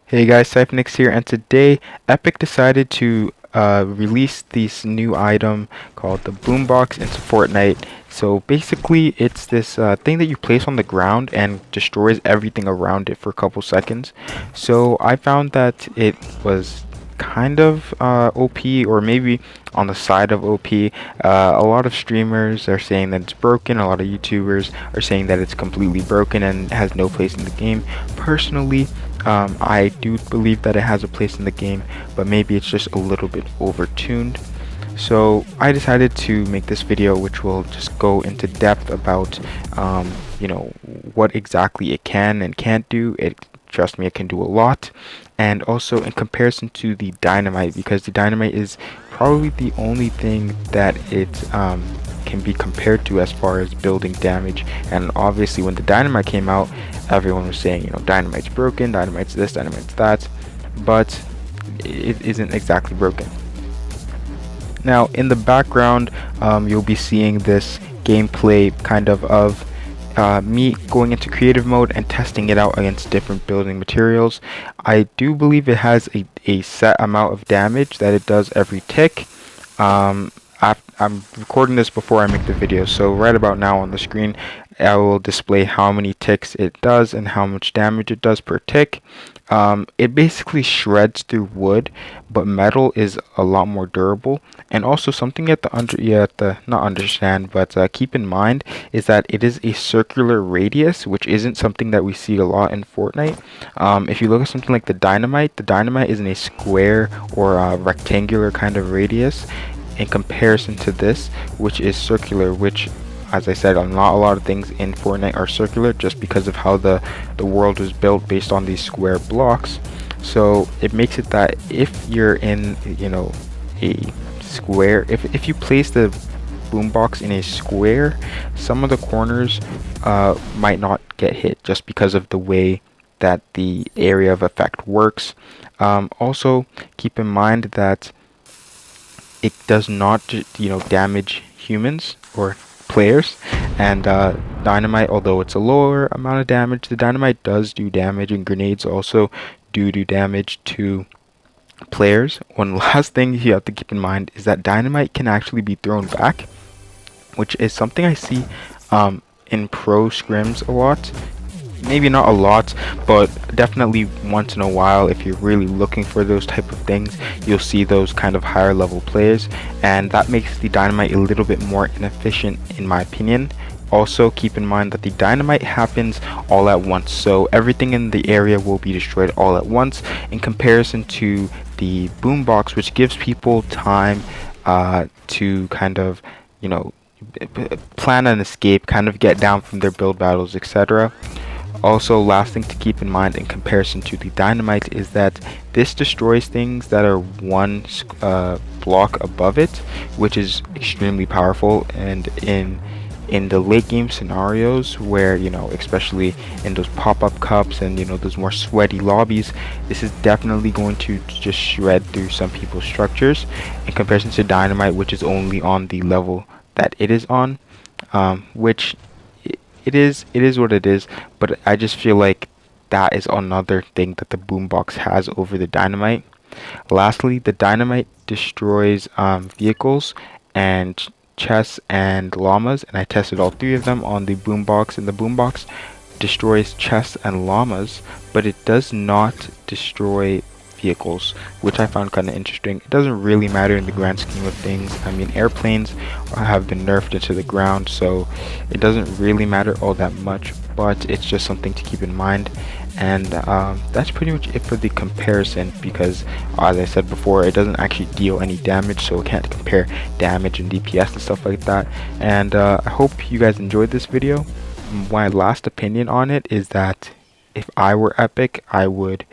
Hey guys, Cyphenix here, and today Epic decided to release this new item called the Boombox into Fortnite. So basically, it's this thing that you place on the ground and destroys everything around it for a couple seconds. So I found that it was kind of OP, or maybe on the side of OP. A lot of streamers are saying that it's broken. A lot of YouTubers are saying that it's completely broken and has no place in the game. Personally, I do believe that it has a place in the game, but maybe it's just a little bit overtuned. So I decided to make this video, which will just go into depth about, what exactly it can and can't do. Trust me, it can do a lot. And also in comparison to the Dynamite, because the Dynamite is probably the only thing that it can be compared to as far as building damage. And obviously when the Dynamite came out, everyone was saying, Dynamite's broken, Dynamite's this, Dynamite's that, but it isn't exactly broken. Now in the background, you'll be seeing this gameplay of me going into creative mode and testing it out against different building materials. I do believe it has a set amount of damage that it does every tick. I'm recording this before I make the video, so right about now on the screen I will display how many ticks it does and how much damage it does per tick. It basically shreds through wood, but metal is a lot more durable. And also something you have to not understand, but keep in mind is that it is a circular radius, which isn't something that we see a lot in Fortnite. If you look at something like the Dynamite is in a square or a rectangular kind of radius in comparison to this, which is circular, which, as I said, not a lot of things in Fortnite are circular just because of how the world was built based on these square blocks. So it makes it that if you're in, a square, if you place the boombox in a square, some of the corners might not get hit just because of the way that the area of effect works. Also, keep in mind that it does not, damage humans or players. And Dynamite, although it's a lower amount of damage, the Dynamite does do damage, and grenades also do damage to players. One last thing you have to keep in mind is that Dynamite can actually be thrown back, which is something I see in pro scrims a lot. Maybe not a lot, but definitely once in a while, if you're really looking for those type of things, you'll see those kind of higher level players, and that makes the Dynamite a little bit more inefficient in my opinion. Also keep in mind that the Dynamite happens all at once, so everything in the area will be destroyed all at once, in comparison to the Boombox, which gives people time to kind of, plan an escape, kind of get down from their build battles, etc. Also, last thing to keep in mind in comparison to the Dynamite is that this destroys things that are one block above it, which is extremely powerful. And in the late game scenarios where, especially in those pop-up cups and those more sweaty lobbies, this is definitely going to just shred through some people's structures in comparison to Dynamite, which is only on the level that it is on, which it is what it is. But I just feel like that is another thing that the Boombox has over the Dynamite. Lastly, the Dynamite destroys vehicles and chests and llamas, and I tested all three of them on the Boombox, and the Boombox destroys chests and llamas, but it does not destroy vehicles, which I found kind of interesting. It doesn't really matter in the grand scheme of things. I mean, airplanes have been nerfed into the ground, so it doesn't really matter all that much, but it's just something to keep in mind. And that's pretty much it for the comparison, because as I said before, it doesn't actually deal any damage, so it can't compare damage and DPS and stuff like that. And I hope you guys enjoyed this video. My last opinion on it is that if I were Epic, I would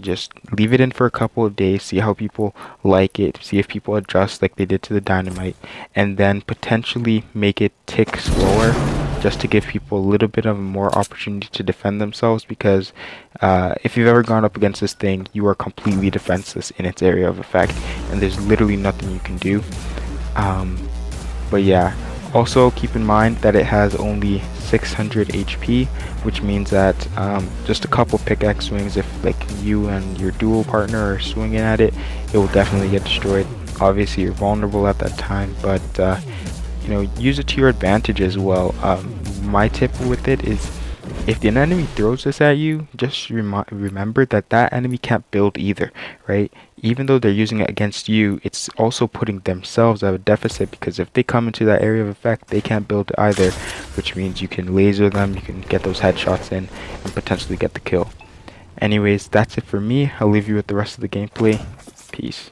just leave it in for a couple of days, see how people like it, see if people adjust like they did to the Dynamite, and then potentially make it tick slower, just to give people a little bit of more opportunity to defend themselves. Because if you've ever gone up against this thing, you are completely defenseless in its area of effect, and there's literally nothing you can do. But yeah, Also, keep in mind that it has only 600 HP, which means that just a couple pickaxe swings, if like you and your dual partner are swinging at it, it will definitely get destroyed. Obviously, you're vulnerable at that time, but you know, use it to your advantage as well. My tip with it is, if an enemy throws this at you, just remember that that enemy can't build either, right? Even though they're using it against you, it's also putting themselves at a deficit, because if they come into that area of effect, they can't build either, which means you can laser them, you can get those headshots in, and potentially get the kill. Anyways, that's it for me. I'll leave you with the rest of the gameplay. Peace.